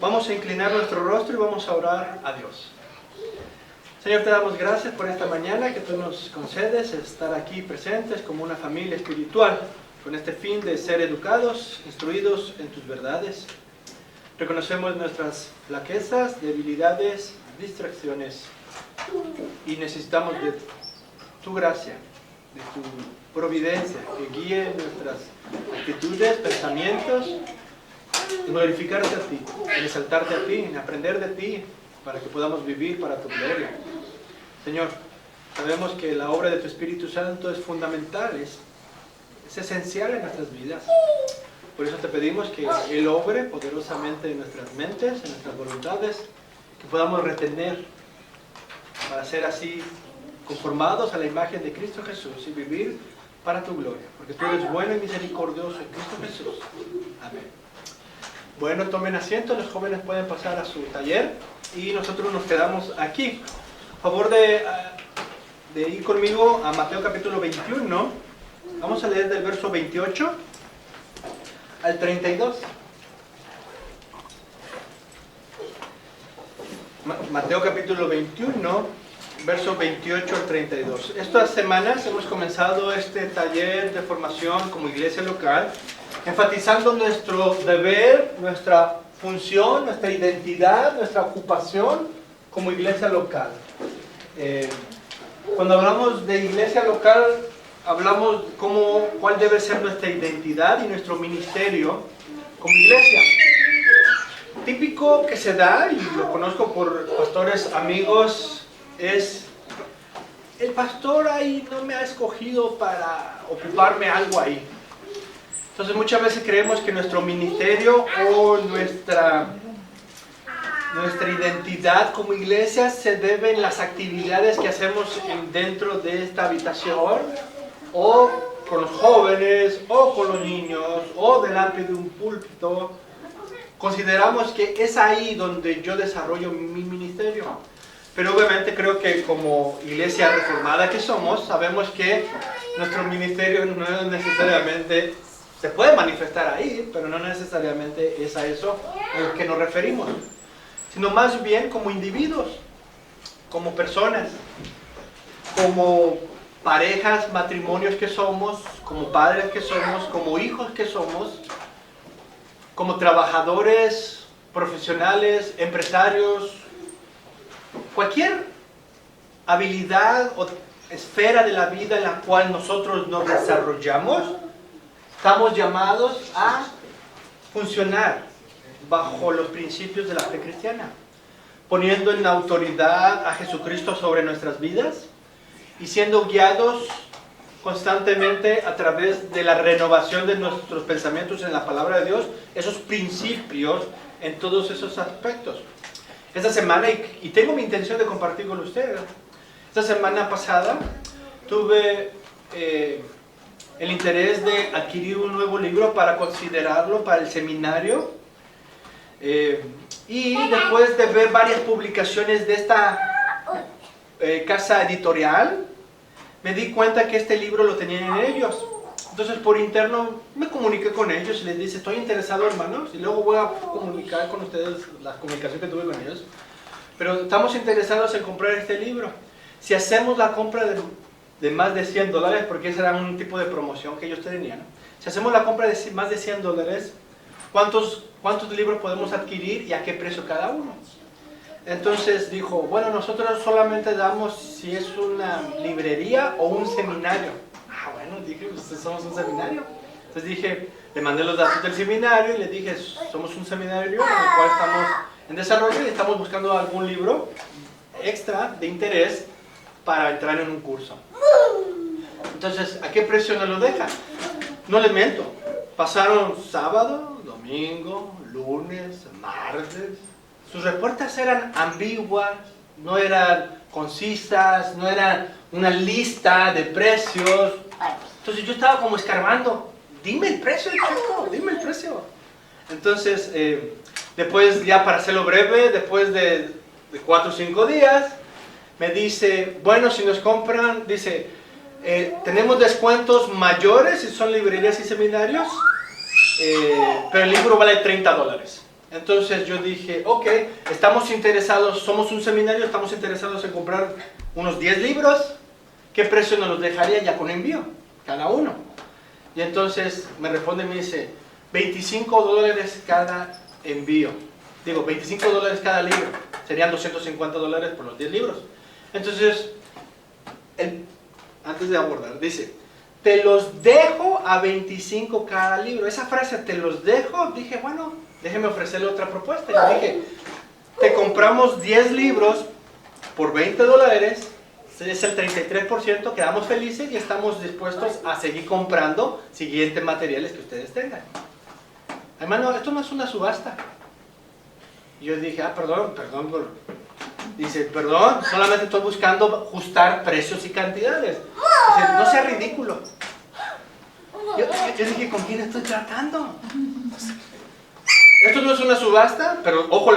Vamos a inclinar nuestro rostro y vamos a orar a Dios. Señor, te damos gracias por esta mañana que tú nos concedes estar aquí presentes como una familia espiritual, con este fin de ser educados, instruidos en tus verdades. Reconocemos nuestras flaquezas, debilidades, distracciones y necesitamos de tu gracia, de tu providencia que guíe nuestras actitudes, pensamientos, en glorificarte a ti, en exaltarte a ti, en aprender de ti, para que podamos vivir para tu gloria. Señor, sabemos que la obra de tu Espíritu Santo es fundamental, es esencial en nuestras vidas. Por eso te pedimos que Él obre poderosamente en nuestras mentes, en nuestras voluntades, que podamos retener para ser así conformados a la imagen de Cristo Jesús y vivir para tu gloria, porque tú eres bueno y misericordioso en Cristo Jesús. Amén. Bueno, tomen asiento, los jóvenes pueden pasar a su taller y nosotros nos quedamos aquí. A favor de ir conmigo a Mateo capítulo 21, vamos a leer del verso 28 al 32. Mateo capítulo 21, verso 28 al 32. Estas semanas hemos comenzado este taller de formación como iglesia local, enfatizando nuestro deber, nuestra función, nuestra identidad, nuestra ocupación como iglesia local. Cuando hablamos de iglesia local, hablamos cuál debe ser nuestra identidad y nuestro ministerio como iglesia. Típico que se da, y lo conozco por pastores amigos, es: el pastor ahí no me ha escogido para ocuparme algo ahí. Entonces muchas veces creemos que nuestro ministerio o nuestra identidad como iglesia se debe en las actividades que hacemos dentro de esta habitación, o con los jóvenes, o con los niños, o delante de un púlpito. Consideramos que es ahí donde yo desarrollo mi ministerio. Pero obviamente creo que como iglesia reformada que somos, sabemos que nuestro ministerio no es necesariamente, se puede manifestar ahí, pero no necesariamente es a eso a lo que nos referimos, sino más bien como individuos, como personas, como parejas, matrimonios que somos, como padres que somos, como hijos que somos, como trabajadores, profesionales, empresarios, cualquier habilidad o esfera de la vida en la cual nosotros nos desarrollamos, estamos llamados a funcionar bajo los principios de la fe cristiana, poniendo en autoridad a Jesucristo sobre nuestras vidas y siendo guiados constantemente a través de la renovación de nuestros pensamientos en la palabra de Dios, esos principios en todos esos aspectos. Esta semana, y tengo mi intención de compartir con ustedes, esta semana pasada tuve el interés de adquirir un nuevo libro para considerarlo para el seminario, y después de ver varias publicaciones de esta casa editorial, me di cuenta que este libro lo tenían ellos. Entonces por interno me comuniqué con ellos y les dije: estoy interesado, hermanos, y luego voy a comunicar con ustedes la comunicación que tuve con ellos, pero estamos interesados en comprar este libro. Si hacemos la compra de más de $100, porque ese era un tipo de promoción que ellos tenían, si hacemos la compra de más de $100, ¿cuántos libros podemos adquirir y a qué precio cada uno? Entonces dijo: bueno, nosotros solamente damos si es una librería o un seminario. Ah, bueno, dije, pues somos un seminario. Entonces dije, le mandé los datos del seminario y le dije: somos un seminario en el cual estamos en desarrollo y estamos buscando algún libro extra de interés para entrar en un curso. Entonces, ¿a qué precio nos lo dejan? No les miento, pasaron sábado, domingo, lunes, martes. Sus respuestas eran ambiguas, no eran concisas, no eran una lista de precios. Entonces yo estaba como escarbando: dime el precio, chico, dime el precio. Entonces, después, ya para hacerlo breve, después de 4 o 5 días, me dice: bueno, si nos compran, dice, tenemos descuentos mayores si son librerías y seminarios, pero el libro vale $30. Entonces yo dije, ok, estamos interesados, somos un seminario, estamos interesados en comprar unos 10 libros. ¿Qué precio nos los dejaría ya con envío? Cada uno. Y entonces me responde y me dice, $25 cada envío. Digo, $25 cada libro. Serían $250 por los 10 libros. Entonces, antes de abordar, dice, te los dejo a 25 cada libro. Esa frase, te los dejo, dije, bueno, déjeme ofrecerle otra propuesta. Y dije, te compramos 10 libros por $20, es el 33%, quedamos felices y estamos dispuestos a seguir comprando siguientes materiales que ustedes tengan. Hermano, esto no es una subasta. Y yo dije, perdón. Dice, perdón, solamente estoy buscando ajustar precios y cantidades. Dice, no sea ridículo. Yo dije, ¿con quién estoy tratando? Esto no es una subasta, pero ojo,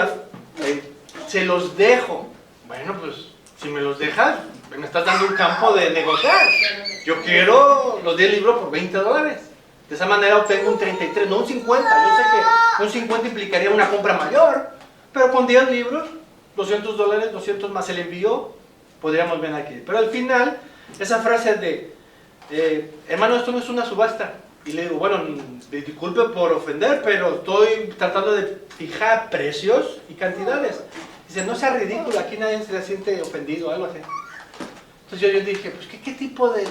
se los dejo. Bueno, pues, si me los dejas, me estás dando un campo de negociar. Yo quiero los 10 libros por $20. De esa manera obtengo un 33, no un 50. Yo sé que un 50 implicaría una compra mayor, pero con 10 libros, $200, 200 más el envío, podríamos ver aquí. Pero al final, esa frase de, hermano, esto no es una subasta. Y le digo, bueno, disculpe por ofender, pero estoy tratando de fijar precios y cantidades. Dice, no sea ridículo, aquí nadie se siente ofendido o algo así. Entonces yo dije, pues, ¿qué tipo de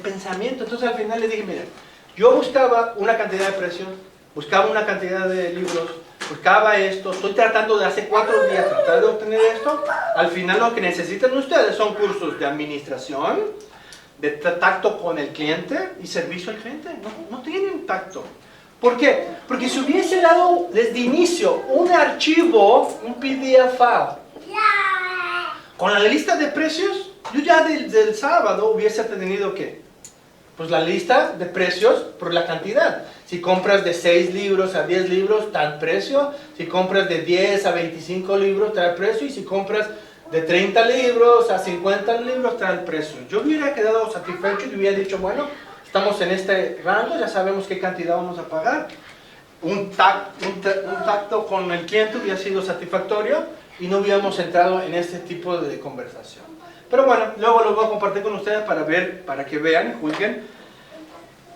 pensamiento? Entonces al final le dije, mira, yo buscaba una cantidad de precios, buscaba una cantidad de libros, buscaba esto, estoy tratando de hace 4 días tratar de obtener esto. Al final lo que necesitan ustedes son cursos de administración, de tacto con el cliente y servicio al cliente. No tienen tacto. ¿Por qué? Porque si hubiese dado desde inicio un archivo, un PDF file, con la lista de precios, yo ya del sábado hubiese tenido ¿qué? Pues la lista de precios por la cantidad. Si compras de 6 libros a 10 libros, tal precio. Si compras de 10 a 25 libros, tal precio. Y si compras de 30 libros a 50 libros, tal precio. Yo hubiera quedado satisfecho y hubiera dicho, bueno, estamos en este rango, ya sabemos qué cantidad vamos a pagar. Un tacto con el cliente hubiera sido satisfactorio y no hubiéramos entrado en este tipo de conversación. Pero bueno, luego lo voy a compartir con ustedes para que vean y juzguen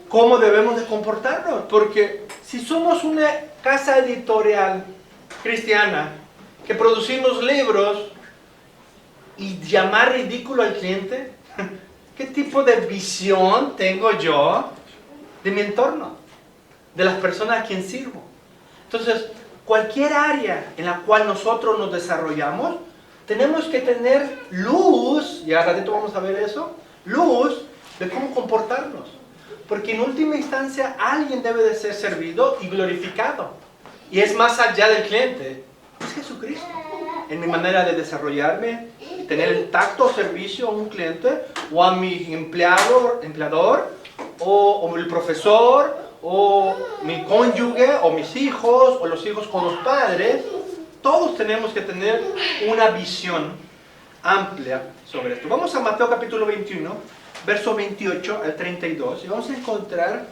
cómo debemos de comportarnos. Porque si somos una casa editorial cristiana que producimos libros y llamar ridículo al cliente, ¿qué tipo de visión tengo yo de mi entorno? De las personas a quien sirvo. Entonces, cualquier área en la cual nosotros nos desarrollamos, tenemos que tener luz, y al ratito vamos a ver eso, luz de cómo comportarnos. Porque en última instancia alguien debe de ser servido y glorificado. Y es más allá del cliente, es Jesucristo. En mi manera de desarrollarme, tener el tacto o servicio a un cliente, o a mi empleador, o el profesor, o mi cónyuge, o mis hijos, o los hijos con los padres. Todos tenemos que tener una visión amplia sobre esto. Vamos a Mateo capítulo 21, verso 28 al 32, y vamos a encontrar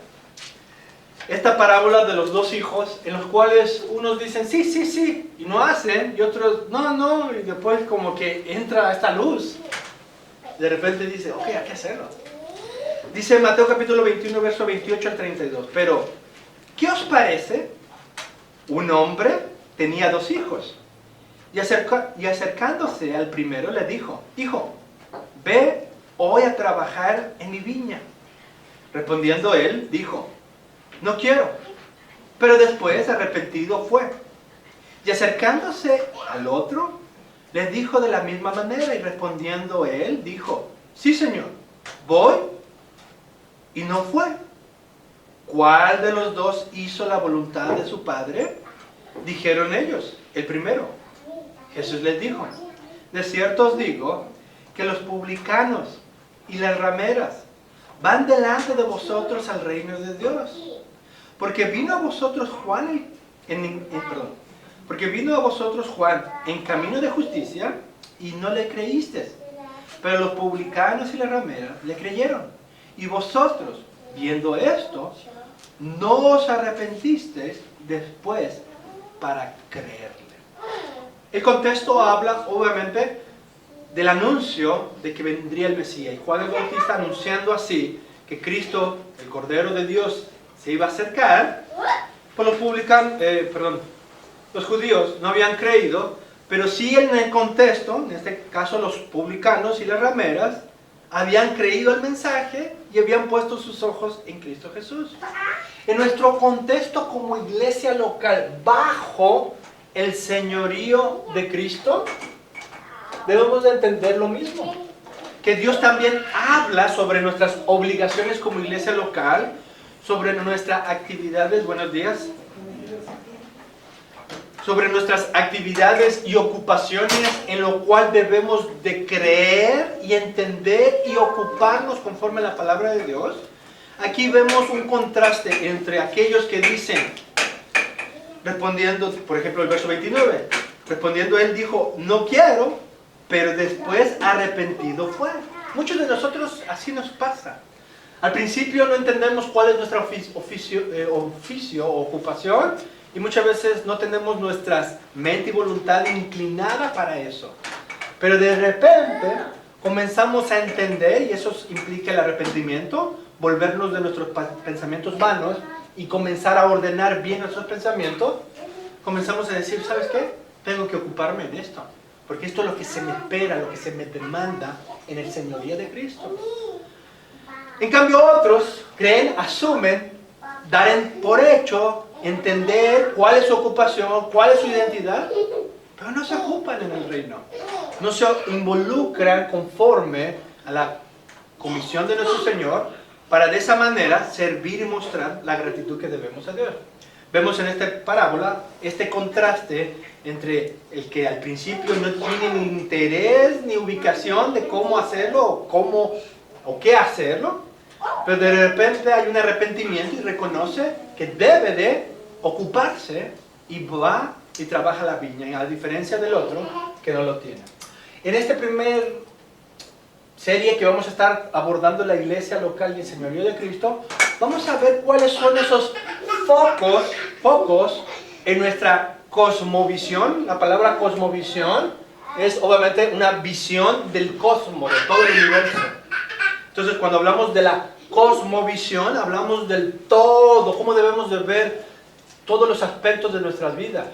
esta parábola de los 2 hijos, en los cuales unos dicen sí, y no hacen, y otros no, y después como que entra esta luz. De repente dice, ok, hay que hacerlo. Dice Mateo capítulo 21, verso 28 al 32, pero, ¿qué os parece? Un hombre tenía 2 hijos, y acercándose al primero le dijo, hijo, ve hoy a trabajar en mi viña. Respondiendo él, dijo, no quiero. Pero después, arrepentido, fue. Y acercándose al otro, le dijo de la misma manera, y respondiendo él, dijo, sí, señor, voy. Y no fue. ¿Cuál de los 2 hizo la voluntad de su padre? Dijeron ellos, el primero. Jesús les dijo, de cierto os digo, que los publicanos y las rameras van delante de vosotros al reino de Dios. Porque vino a vosotros Juan en camino de justicia y no le creísteis. Pero los publicanos y las rameras le creyeron. Y vosotros, viendo esto, no os arrepentisteis después para creerle. El contexto habla, obviamente, del anuncio de que vendría el Mesías. Y Juan el Bautista anunciando así que Cristo, el Cordero de Dios, se iba a acercar, pues los judíos no habían creído, pero sí en el contexto, en este caso los publicanos y las rameras, habían creído el mensaje y habían puesto sus ojos en Cristo Jesús. En nuestro contexto como iglesia local, bajo el señorío de Cristo, debemos de entender lo mismo. Que Dios también habla sobre nuestras obligaciones como iglesia local, sobre nuestras actividades, buenos días, sobre nuestras actividades y ocupaciones en lo cual debemos de creer y entender y ocuparnos conforme a la palabra de Dios. Aquí vemos un contraste entre aquellos que dicen, respondiendo, por ejemplo, el verso 29, respondiendo él dijo, no quiero, pero después arrepentido fue. Muchos de nosotros así nos pasa. Al principio no entendemos cuál es nuestro oficio o ocupación, y muchas veces no tenemos nuestra mente y voluntad inclinada para eso. Pero de repente comenzamos a entender, y eso implica el arrepentimiento, volvernos de nuestros pensamientos vanos y comenzar a ordenar bien nuestros pensamientos. Comenzamos a decir, ¿sabes qué? Tengo que ocuparme de esto, porque esto es lo que se me espera, lo que se me demanda en el señorío de Cristo. En cambio otros creen, asumen, dan por hecho, entender cuál es su ocupación, cuál es su identidad, pero no se ocupan en el reino. No se involucran conforme a la comisión de nuestro Señor para de esa manera servir y mostrar la gratitud que debemos a Dios. Vemos en esta parábola este contraste entre el que al principio no tiene ni interés ni ubicación de cómo hacerlo o qué hacerlo, pero de repente hay un arrepentimiento y reconoce que debe de ocuparse y va y trabaja la viña, a diferencia del otro que no lo tiene. En esta primera serie que vamos a estar abordando la iglesia local y el señorío de Cristo, vamos a ver cuáles son esos focos en nuestra cosmovisión. La palabra cosmovisión es obviamente una visión del cosmos, de todo el universo. Entonces, cuando hablamos de la cosmovisión, hablamos del todo, cómo debemos de ver todos los aspectos de nuestras vidas,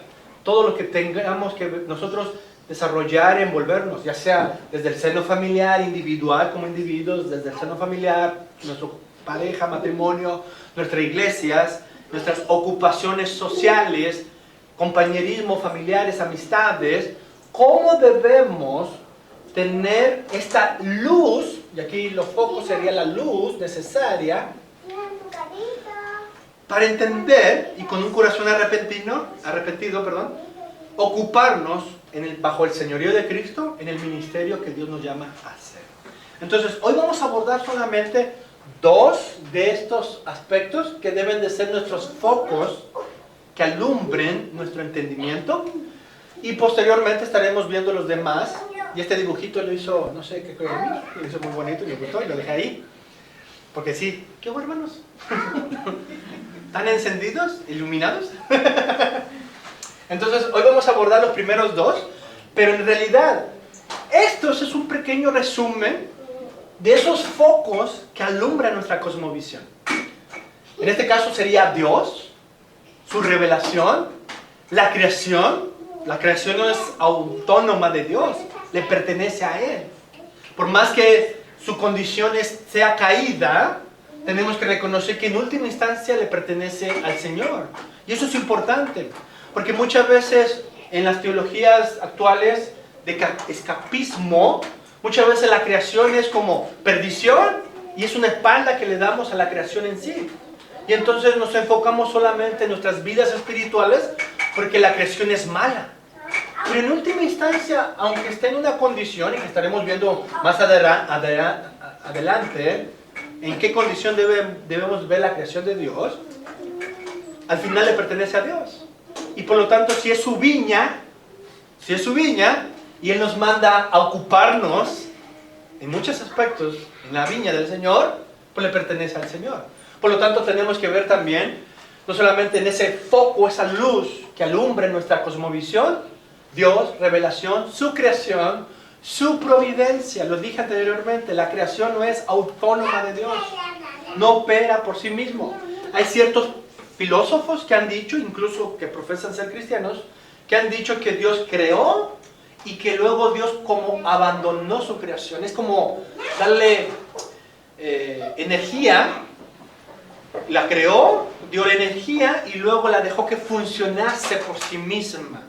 todo lo que tengamos que nosotros desarrollar y envolvernos, ya sea desde el seno familiar, individual como individuos, desde el seno familiar, nuestra pareja, matrimonio, nuestras iglesias, nuestras ocupaciones sociales, compañerismo, familiares, amistades, cómo debemos tener esta luz, y aquí los focos sería la luz necesaria para entender y con un corazón arrepentido, ocuparnos bajo el señorío de Cristo en el ministerio que Dios nos llama a hacer. Entonces, hoy vamos a abordar solamente dos de estos aspectos que deben de ser nuestros focos que alumbren nuestro entendimiento, y posteriormente estaremos viendo los demás. Y este dibujito lo hizo, no sé qué creo de mí, lo hizo muy bonito y me gustó y lo dejé ahí. Porque sí, ¿qué hubo, hermanos? ¿Están encendidos? ¿Iluminados? Entonces, hoy vamos a abordar los primeros dos, pero en realidad, esto es un pequeño resumen de esos focos que alumbran nuestra cosmovisión. En este caso sería Dios, su revelación, la creación. La creación no es autónoma de Dios, le pertenece a Él. Por más que su condición sea caída, tenemos que reconocer que en última instancia le pertenece al Señor. Y eso es importante, porque muchas veces en las teologías actuales de escapismo, muchas veces la creación es como perdición y es una espalda que le damos a la creación en sí. Y entonces nos enfocamos solamente en nuestras vidas espirituales porque la creación es mala. Pero en última instancia, aunque esté en una condición, y que estaremos viendo más adelante, en qué condición debemos ver la creación de Dios, al final le pertenece a Dios. Y por lo tanto, si es su viña, y Él nos manda a ocuparnos en muchos aspectos en la viña del Señor, pues le pertenece al Señor. Por lo tanto, tenemos que ver también, no solamente en ese foco, esa luz que alumbren nuestra cosmovisión? Dios, revelación, su creación, su providencia. Lo dije anteriormente, la creación no es autónoma de Dios, no opera por sí mismo. Hay ciertos filósofos que han dicho, incluso que profesan ser cristianos, que han dicho que Dios creó y que luego Dios como abandonó su creación. Es como darle energía, la creó, dio la energía y luego la dejó que funcionase por sí misma.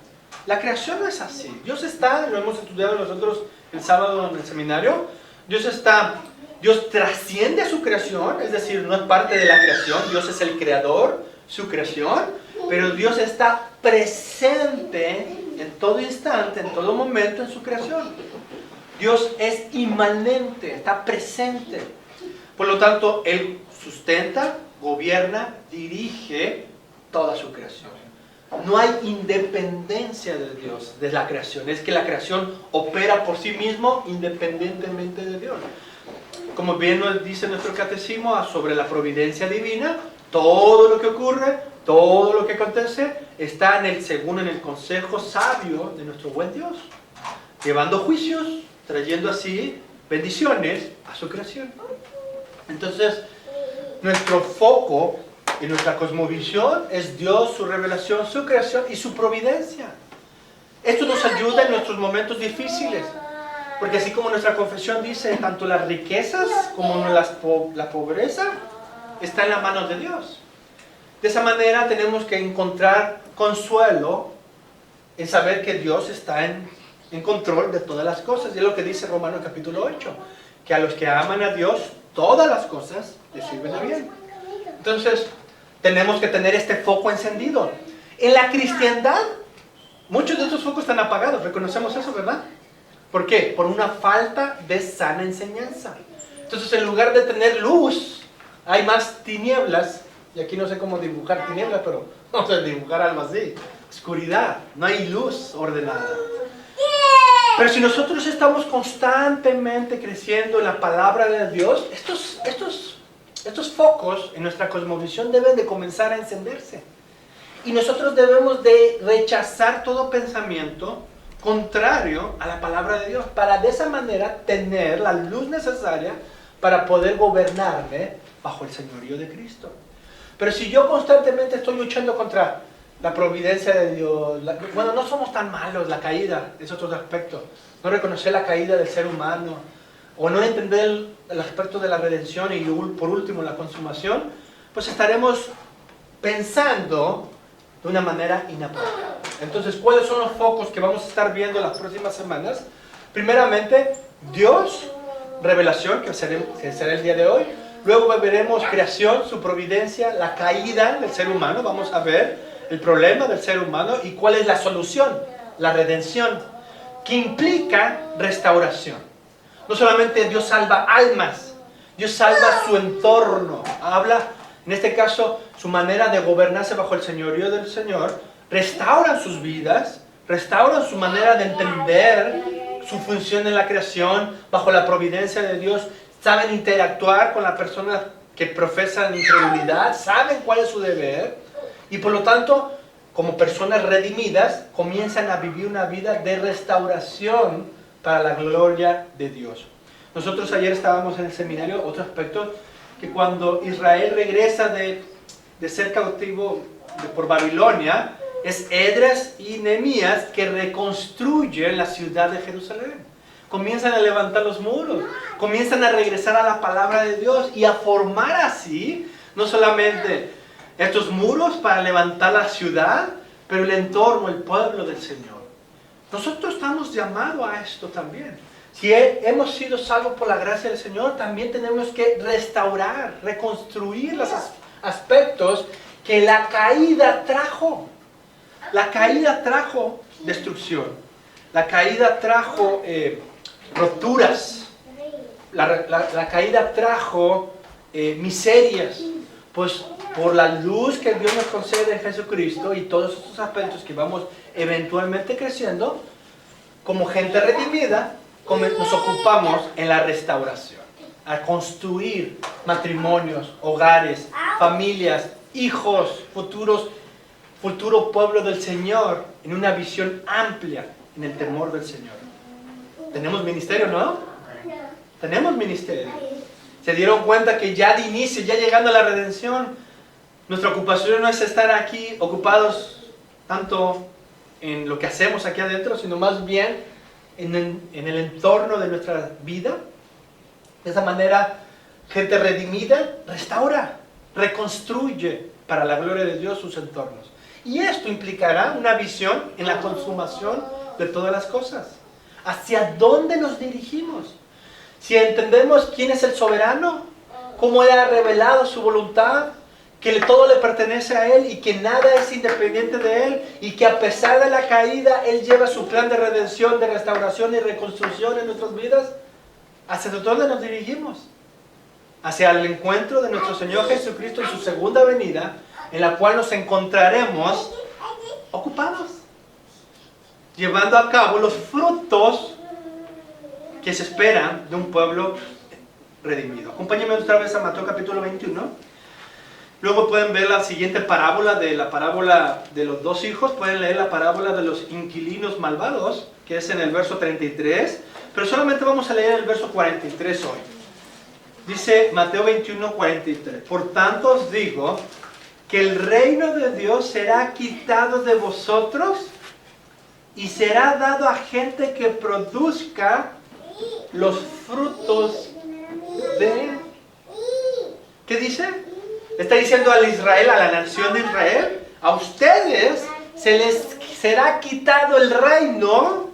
La creación no es así. Dios está, lo hemos estudiado nosotros el sábado en el seminario, Dios trasciende a su creación, es decir, no es parte de la creación, Dios es el creador, su creación, pero Dios está presente en todo instante, en todo momento en su creación. Dios es inmanente, está presente. Por lo tanto, Él sustenta, gobierna, dirige toda su creación. No hay independencia de Dios, de la creación. Es que la creación opera por sí mismo independientemente de Dios. Como bien nos dice nuestro catecismo sobre la providencia divina, todo lo que ocurre, todo lo que acontece, está según en el consejo sabio de nuestro buen Dios, llevando juicios, trayendo así bendiciones a su creación. Entonces, nuestro foco y nuestra cosmovisión es Dios, su revelación, su creación y su providencia. Esto nos ayuda en nuestros momentos difíciles, porque así como nuestra confesión dice, tanto las riquezas como la pobreza está en las manos de Dios. De esa manera tenemos que encontrar consuelo en saber que Dios está en control de todas las cosas. Y es lo que dice Romanos capítulo 8, que a los que aman a Dios, todas las cosas les sirven de bien. Entonces, tenemos que tener este foco encendido. En la cristiandad, muchos de estos focos están apagados, reconocemos eso, ¿verdad? ¿Por qué? Por una falta de sana enseñanza. Entonces, en lugar de tener luz, hay más tinieblas. Y aquí no sé cómo dibujar tinieblas, pero vamos a dibujar algo así. Oscuridad, no hay luz ordenada. Pero si nosotros estamos constantemente creciendo en la palabra de Dios, estos focos en nuestra cosmovisión deben de comenzar a encenderse. Y nosotros debemos de rechazar todo pensamiento contrario a la palabra de Dios, para de esa manera tener la luz necesaria para poder gobernarme bajo el señorío de Cristo. Pero si yo constantemente estoy luchando contra la providencia de Dios, bueno, no somos tan malos, la caída es otro aspecto, no reconocer la caída del ser humano, o no entender el aspecto de la redención y por último la consumación, pues estaremos pensando de una manera inapropiada. Entonces, ¿cuáles son los focos que vamos a estar viendo las próximas semanas? Primeramente, Dios, revelación, que será el día de hoy. Luego veremos creación, su providencia, la caída del ser humano. Vamos a ver el problema del ser humano y cuál es la solución, la redención, que implica restauración. No solamente Dios salva almas, Dios salva su entorno. Habla, en este caso, su manera de gobernarse bajo el señorío del Señor. Restauran sus vidas, restauran su manera de entender su función en la creación bajo la providencia de Dios. Saben interactuar con las personas que profesan incredulidad, saben cuál es su deber y por lo tanto, como personas redimidas, comienzan a vivir una vida de restauración para la gloria de Dios. Nosotros ayer estábamos en el seminario, otro aspecto, que cuando Israel regresa de ser cautivo por Babilonia, es Esdras y Nehemías que reconstruyen la ciudad de Jerusalén. Comienzan a levantar los muros, comienzan a regresar a la palabra de Dios y a formar así, no solamente estos muros para levantar la ciudad, pero el entorno, el pueblo del Señor. Nosotros estamos llamados a esto también. Si hemos sido salvos por la gracia del Señor, también tenemos que restaurar, reconstruir los aspectos que la caída trajo. La caída trajo destrucción. La caída trajo rupturas. La caída trajo miserias. Pues por la luz que Dios nos concede en Jesucristo y todos estos aspectos que vamos eventualmente creciendo, como gente redimida, nos ocupamos en la restauración, a construir matrimonios, hogares, familias, hijos futuros futuro pueblo del Señor en una visión amplia, en el temor del Señor. Tenemos ministerio, ¿no? Tenemos ministerio. Se dieron cuenta que ya de inicio, ya llegando a la redención, nuestra ocupación no es estar aquí ocupados tanto en lo que hacemos aquí adentro, sino más bien en el entorno de nuestra vida. De esa manera, gente redimida restaura, reconstruye para la gloria de Dios sus entornos. Y esto implicará una visión en la consumación de todas las cosas. ¿Hacia dónde nos dirigimos? Si entendemos quién es el soberano, cómo Él ha revelado su voluntad, que todo le pertenece a Él y que nada es independiente de Él, y que a pesar de la caída, Él lleva su plan de redención, de restauración y reconstrucción en nuestras vidas, ¿hacia dónde nos dirigimos? Hacia el encuentro de nuestro Señor Jesucristo en su segunda venida, en la cual nos encontraremos ocupados, llevando a cabo los frutos que se esperan de un pueblo redimido. Acompáñenme otra vez a Mateo capítulo 21. Luego pueden ver la siguiente parábola, de la parábola de los dos hijos. Pueden leer la parábola de los inquilinos malvados, que es en el verso 33. Pero solamente vamos a leer el verso 43 hoy. Dice Mateo 21, 43. Por tanto os digo que el reino de Dios será quitado de vosotros y será dado a gente que produzca los frutos de... ¿Qué dice? Está diciendo al Israel, a la nación de Israel, a ustedes se les será quitado el reino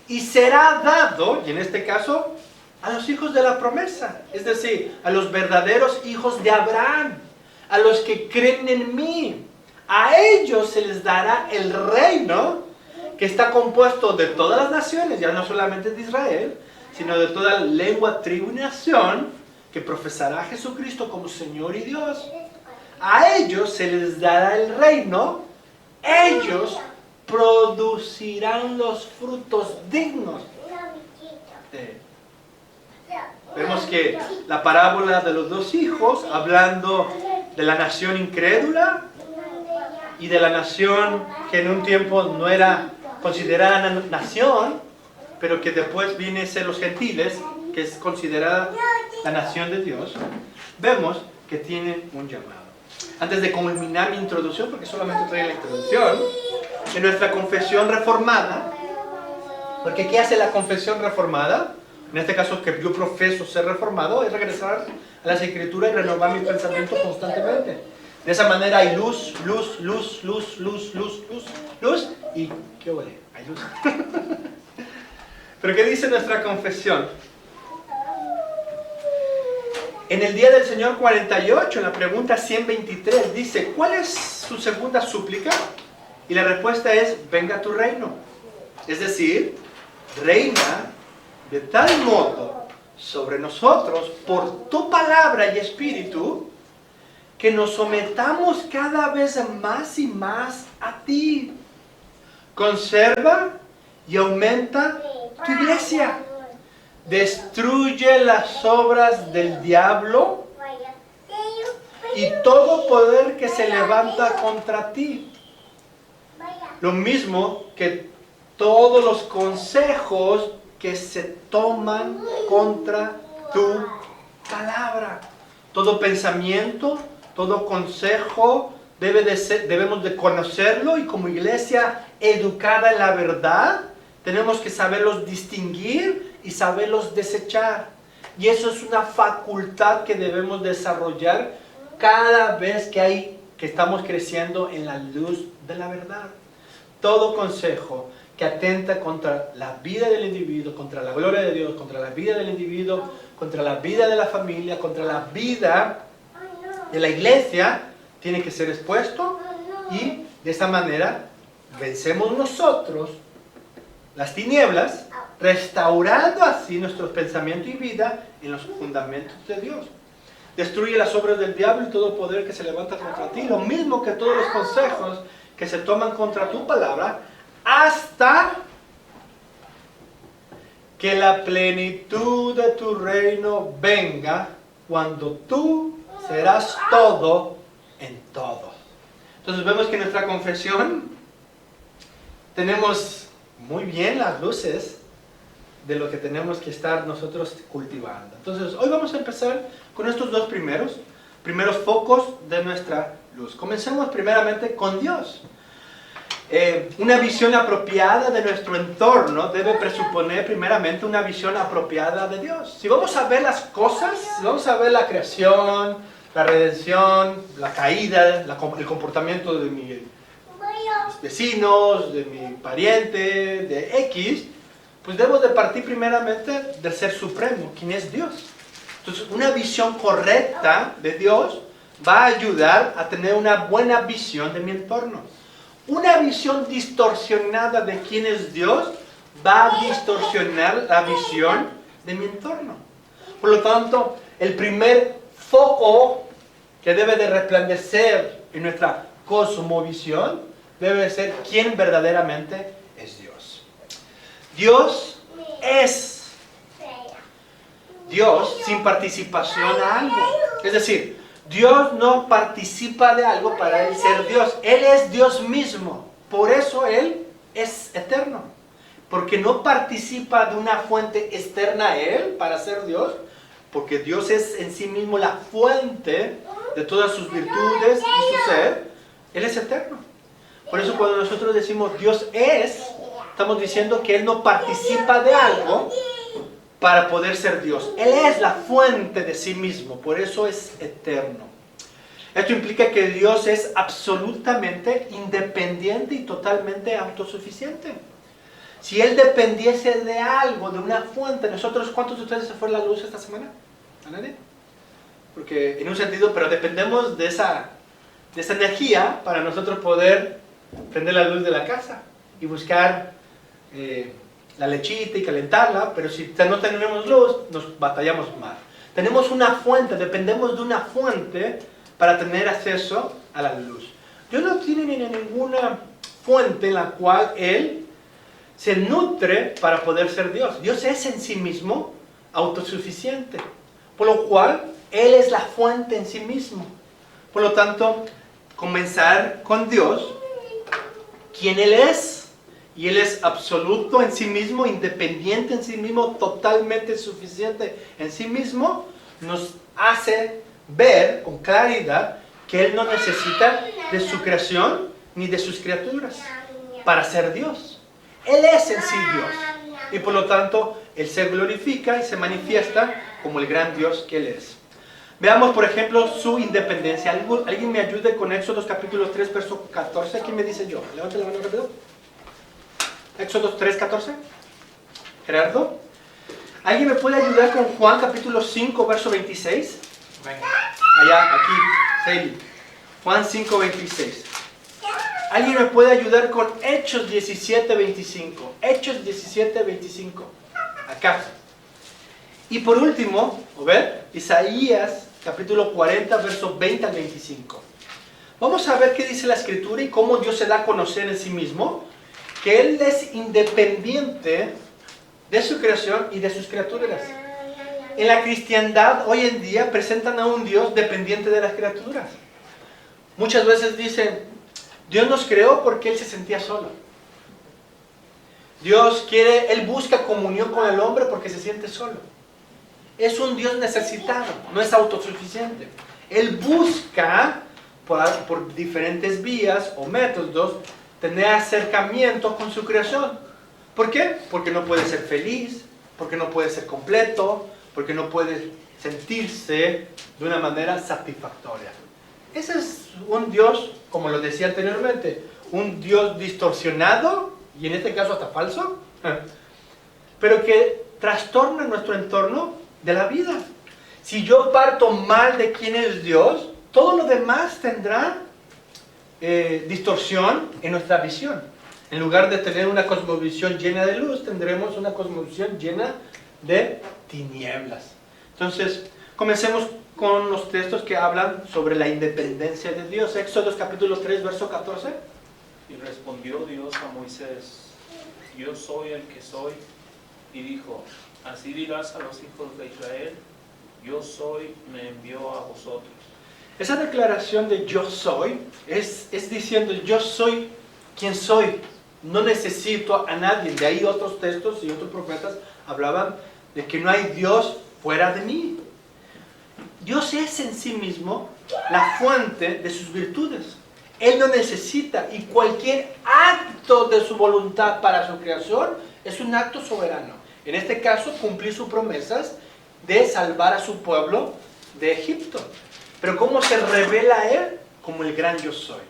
y será dado, y en este caso, a los hijos de la promesa, es decir, a los verdaderos hijos de Abraham, a los que creen en mí. A ellos se les dará el reino que está compuesto de todas las naciones, ya no solamente de Israel, sino de toda lengua, tribu y nación, que profesará a Jesucristo como Señor y Dios. A ellos se les dará el reino, ellos producirán los frutos dignos de él. Vemos que la parábola de los dos hijos, hablando de la nación incrédula y de la nación que en un tiempo no era considerada nación, pero que después viene a ser los gentiles, que es considerada la nación de Dios, vemos que tienen un llamado. Antes de culminar mi introducción, porque solamente estoy en la introducción, en nuestra confesión reformada, porque ¿qué hace la confesión reformada? En este caso, que yo profeso ser reformado, es regresar a las Escrituras y renovar mi pensamiento constantemente. De esa manera hay luz, luz, luz, luz, luz, luz, luz, luz, y ¿qué huele? Hay luz. Pero ¿qué dice nuestra confesión? En el día del Señor 48, en la pregunta 123, dice, ¿cuál es su segunda súplica? Y la respuesta es, venga tu reino. Es decir, reina de tal modo sobre nosotros por tu palabra y espíritu, que nos sometamos cada vez más y más a ti. Conserva y aumenta tu iglesia. Destruye las obras del diablo y todo poder que se levanta contra ti. Lo mismo que todos los consejos que se toman contra tu palabra. Todo pensamiento, todo consejo debemos de conocerlo, y como iglesia educada en la verdad, tenemos que saberlos distinguir y saberlos desechar. Y eso es una facultad que debemos desarrollar cada vez que estamos creciendo en la luz de la verdad. Todo consejo que atenta contra la vida del individuo, contra la gloria de Dios, contra la vida del individuo, contra la vida de la familia, contra la vida de la iglesia, tiene que ser expuesto, y de esa manera vencemos nosotros las tinieblas, restaurando así nuestros pensamientos y vida en los fundamentos de Dios. Destruye las obras del diablo y todo poder que se levanta contra ti, lo mismo que todos los consejos que se toman contra tu palabra, hasta que la plenitud de tu reino venga, cuando tú serás todo en todos. Entonces vemos que en nuestra confesión tenemos muy bien las luces de lo que tenemos que estar nosotros cultivando. Entonces hoy vamos a empezar con estos dos primeros focos de nuestra luz. Comencemos primeramente con Dios. Una visión apropiada de nuestro entorno debe presuponer primeramente una visión apropiada de Dios. Si vamos a ver las cosas, si vamos a ver la creación, la redención, la caída, el comportamiento de mis vecinos, de mi pariente, de X, pues debo de partir primeramente del Ser Supremo, quien es Dios. Entonces, una visión correcta de Dios va a ayudar a tener una buena visión de mi entorno. Una visión distorsionada de quién es Dios va a distorsionar la visión de mi entorno. Por lo tanto, el primer foco que debe de resplandecer en nuestra cosmovisión debe ser quién verdaderamente es Dios. Dios es Dios sin participación a algo. Es decir, Dios no participa de algo para Él ser Dios. Él es Dios mismo. Por eso Él es eterno. Porque no participa de una fuente externa a Él para ser Dios. Porque Dios es en sí mismo la fuente de todas sus virtudes y su ser. Él es eterno. Por eso cuando nosotros decimos Dios es, estamos diciendo que Él no participa de algo para poder ser Dios. Él es la fuente de sí mismo, por eso es eterno. Esto implica que Dios es absolutamente independiente y totalmente autosuficiente. Si Él dependiese de algo, de una fuente, nosotros, ¿cuántos de ustedes se fue la luz esta semana? ¿A nadie? Porque en un sentido, pero dependemos de esa energía para nosotros poder prender la luz de la casa y buscar la lechita y calentarla, pero si no tenemos luz, nos batallamos más. Tenemos una fuente, dependemos de una fuente para tener acceso a la luz. Dios no tiene ninguna fuente en la cual Él se nutre para poder ser Dios. Dios es en sí mismo autosuficiente, por lo cual Él es la fuente en sí mismo. Por lo tanto, comenzar con Dios, quien Él es, y Él es absoluto en sí mismo, independiente en sí mismo, totalmente suficiente en sí mismo, nos hace ver con claridad que Él no necesita de su creación ni de sus criaturas para ser Dios. Él es en sí Dios. Y por lo tanto, Él se glorifica y se manifiesta como el gran Dios que Él es. Veamos, por ejemplo, su independencia. ¿Alguien me ayude con Éxodo capítulo 3, verso 14? ¿Quién me dice yo? Levante la mano rápido. Éxodo 3, 14. Gerardo. ¿Alguien me puede ayudar con Juan capítulo 5, verso 26? Venga. Allá, aquí. Seili. Juan 5, 26. ¿Alguien me puede ayudar con Hechos 17, 25? Hechos 17, 25. Acá. Y por último, ver, Isaías capítulo 40, verso 20 al 25. Vamos a ver qué dice la Escritura y cómo Dios se da a conocer en sí mismo, que Él es independiente de su creación y de sus criaturas. En la cristiandad hoy en día presentan a un Dios dependiente de las criaturas. Muchas veces dicen, Dios nos creó porque Él se sentía solo. Él busca comunión con el hombre porque se siente solo. Es un Dios necesitado, no es autosuficiente. Él busca por diferentes vías o métodos tener acercamiento con su creación. ¿Por qué? Porque no puede ser feliz, porque no puede ser completo, porque no puede sentirse de una manera satisfactoria. Ese es un Dios, como lo decía anteriormente, un Dios distorsionado, y en este caso hasta falso, pero que trastorna nuestro entorno de la vida. Si yo parto mal de quién es Dios, todo lo demás tendrá distorsión en nuestra visión. En lugar de tener una cosmovisión llena de luz, tendremos una cosmovisión llena de tinieblas. Entonces, comencemos con los textos que hablan sobre la independencia de Dios. Éxodo capítulo 3, verso 14. Y respondió Dios a Moisés, yo soy el que soy, y dijo, así dirás a los hijos de Israel, yo soy, me envió a vosotros. Esa declaración de yo soy es diciendo yo soy quien soy. No necesito a nadie. De ahí otros textos y otros profetas hablaban de que no hay Dios fuera de mí. Dios es en sí mismo la fuente de sus virtudes. Él no necesita, y cualquier acto de su voluntad para su creación es un acto soberano. En este caso, cumplir sus promesas de salvar a su pueblo de Egipto. Pero ¿cómo se revela a Él? Como el gran yo soy.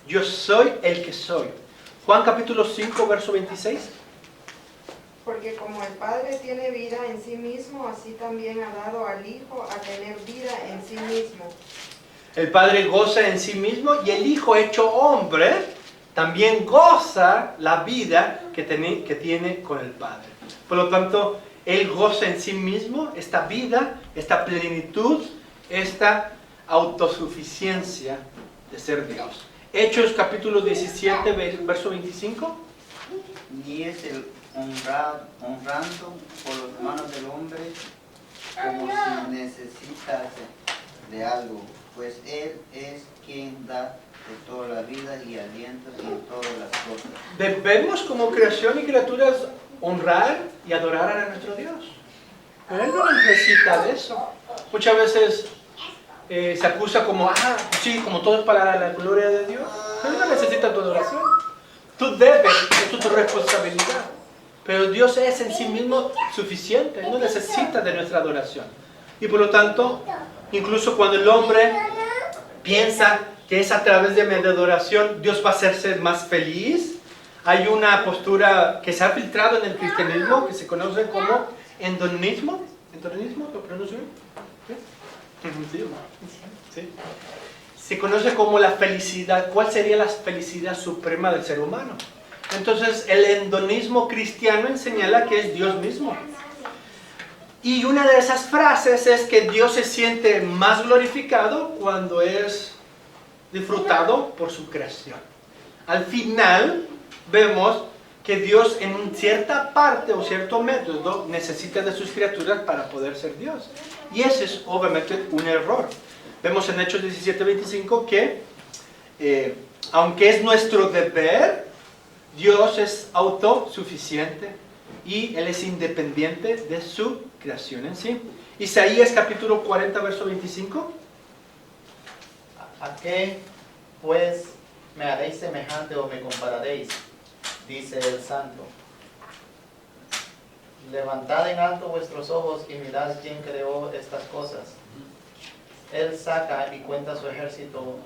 Yo soy el que soy. Juan capítulo 5, verso 26. Porque como el Padre tiene vida en sí mismo, así también ha dado al Hijo a tener vida en sí mismo. El Padre goza en sí mismo y el Hijo hecho hombre también goza la vida que tiene con el Padre. Por lo tanto, Él goza en sí mismo esta vida, esta plenitud, esta autosuficiencia de ser Dios. Hechos capítulo 17, verso 25. Ni es el honrando por las manos del hombre como si necesitase de algo, pues Él es quien da de toda la vida y aliento en todas las cosas. Debemos como creación y criaturas honrar y adorar a nuestro Dios. Pero Él no necesita de eso. Muchas veces se acusa como, sí, como todo es para la gloria de Dios. Él no necesita tu adoración. Tú debes, eso es tu responsabilidad. Pero Dios es en sí mismo suficiente. Él no necesita de nuestra adoración. Y por lo tanto, incluso cuando el hombre piensa que es a través de mi adoración Dios va a hacerse más feliz, hay una postura que se ha filtrado en el cristianismo que se conoce como hedonismo. ¿Hedonismo? ¿Lo pronuncio bien? ¿Sí? ¿Sí? Se conoce como la felicidad. ¿Cuál sería la felicidad suprema del ser humano? Entonces el hedonismo cristiano señala que es Dios mismo. Y una de esas frases es que Dios se siente más glorificado cuando es disfrutado por su creación. Al final vemos que Dios en cierta parte o cierto método necesita de sus criaturas para poder ser Dios. Y ese es obviamente un error. Vemos en Hechos 17:25 que aunque es nuestro deber, Dios es autosuficiente y Él es independiente de su creación en sí. Isaías capítulo 40, verso 25. ¿A qué, pues, me haréis semejante o me compararéis? Dice el Santo. Levantad en alto vuestros ojos y mirad quién creó estas cosas. Él saca y cuenta su ejército,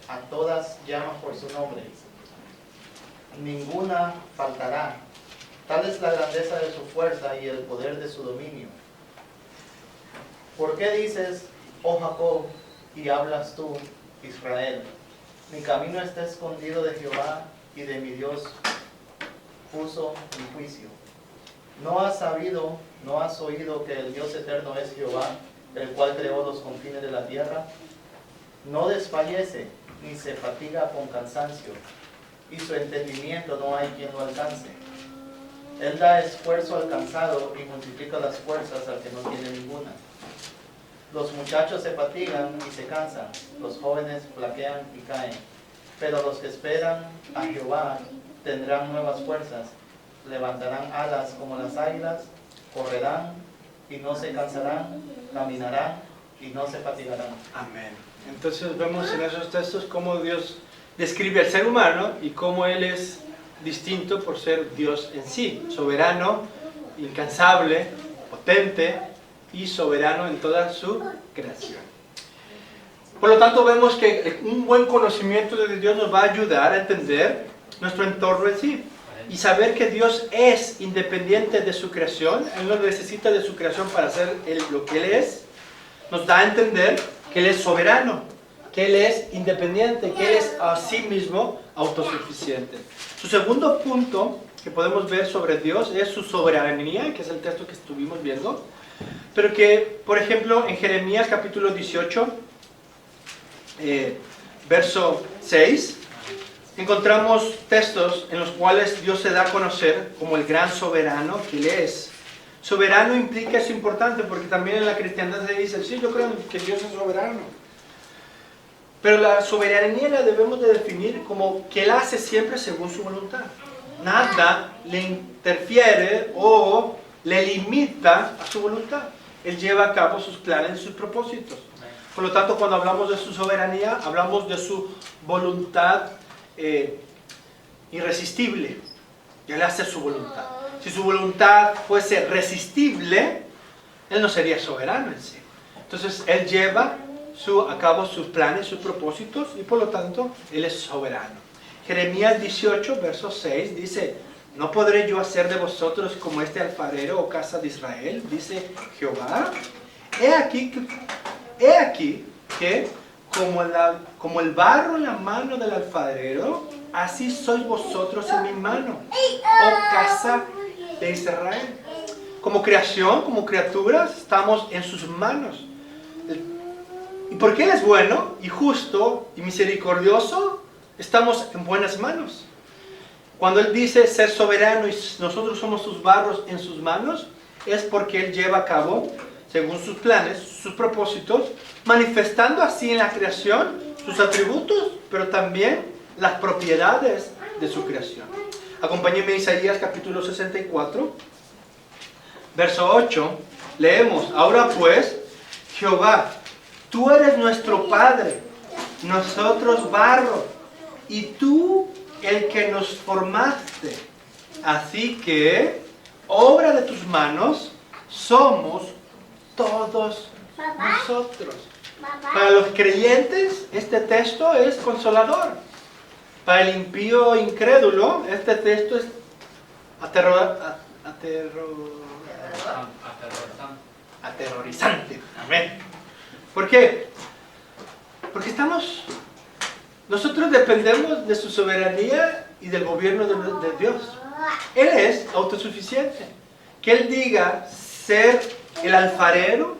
a todas llama por su nombre. Ninguna faltará. Tal es la grandeza de su fuerza y el poder de su dominio. ¿Por qué dices, oh Jacob, y hablas tú, Israel? Mi camino está escondido de Jehová, y de mi Dios puso mi juicio. ¿No has sabido, no has oído que el Dios eterno es Jehová, el cual creó los confines de la tierra? No desfallece, ni se fatiga con cansancio, y su entendimiento no hay quien lo alcance. Él da esfuerzo al cansado y multiplica las fuerzas al que no tiene ninguna. Los muchachos se fatigan y se cansan, los jóvenes flaquean y caen, pero los que esperan a Jehová tendrán nuevas fuerzas, levantarán alas como las águilas, correrán y no se cansarán, caminarán y no se fatigarán. Amén. Entonces vemos en esos textos cómo Dios describe al ser humano y cómo Él es distinto por ser Dios en sí, soberano, incansable, potente y soberano en toda su creación. Por lo tanto vemos que un buen conocimiento de Dios nos va a ayudar a entender nuestro entorno en sí y saber que Dios es independiente de su creación. Él no necesita de su creación para hacer lo que Él es. Nos da a entender que Él es soberano, que Él es independiente, que Él es a sí mismo autosuficiente. Su segundo punto que podemos ver sobre Dios es su soberanía, que es el texto que estuvimos viendo, pero que, por ejemplo, en Jeremías capítulo 18, verso 6, encontramos textos en los cuales Dios se da a conocer como el gran soberano que Él es. Soberano implica, es importante, porque también en la cristiandad se dice, sí, yo creo que Dios es soberano. Pero la soberanía la debemos de definir como que Él hace siempre según su voluntad. Nada le interfiere o le limita a su voluntad. Él lleva a cabo sus planes y sus propósitos. Por lo tanto, cuando hablamos de su soberanía, hablamos de su voluntad irresistible. Él hace su voluntad. Si su voluntad fuese resistible, Él no sería soberano en sí. Entonces, Él lleva a cabo sus planes, sus propósitos, y por lo tanto, Él es soberano. Jeremías 18, verso 6, dice: ¿no podré yo hacer de vosotros como este alfarero, oh casa de Israel? Dice Jehová. He aquí que como el barro en la mano del alfarero, así sois vosotros en mi mano, oh casa de Israel. Como creación, como criaturas, estamos en sus manos. Y porque Él es bueno y justo y misericordioso, estamos en buenas manos. Cuando Él dice ser soberano y nosotros somos sus barros en sus manos, es porque Él lleva a cabo, según sus planes, sus propósitos, manifestando así en la creación sus atributos, pero también las propiedades de su creación. Acompáñenme a Isaías capítulo 64, verso 8. Leemos: ahora pues, Jehová, tú eres nuestro Padre, nosotros barro, y tú el que nos formaste. Así que, obra de tus manos, somos todos nosotros. Para los creyentes, este texto es consolador. Para el impío incrédulo, este texto es aterrorizante. Amén. ¿Por qué? Porque nosotros dependemos de su soberanía y del gobierno de Dios. Él es autosuficiente. Que Él diga ser el alfarero,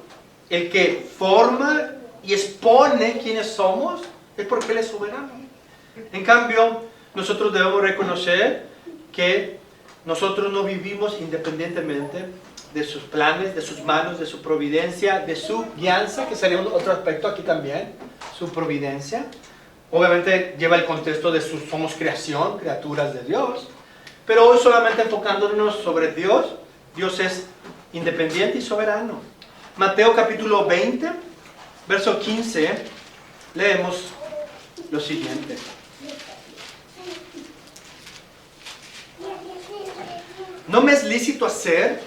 el que forma y expone quiénes somos, es porque Él es soberano. En cambio, nosotros debemos reconocer que nosotros no vivimos independientemente de sus planes, de sus manos, de su providencia, de su guianza, que sería otro aspecto aquí también, su providencia. Obviamente lleva el contexto de somos creación, criaturas de Dios, pero hoy solamente enfocándonos sobre Dios. Dios es independiente y soberano. Mateo capítulo 20, verso 15, leemos lo siguiente: ¿no me es lícito hacer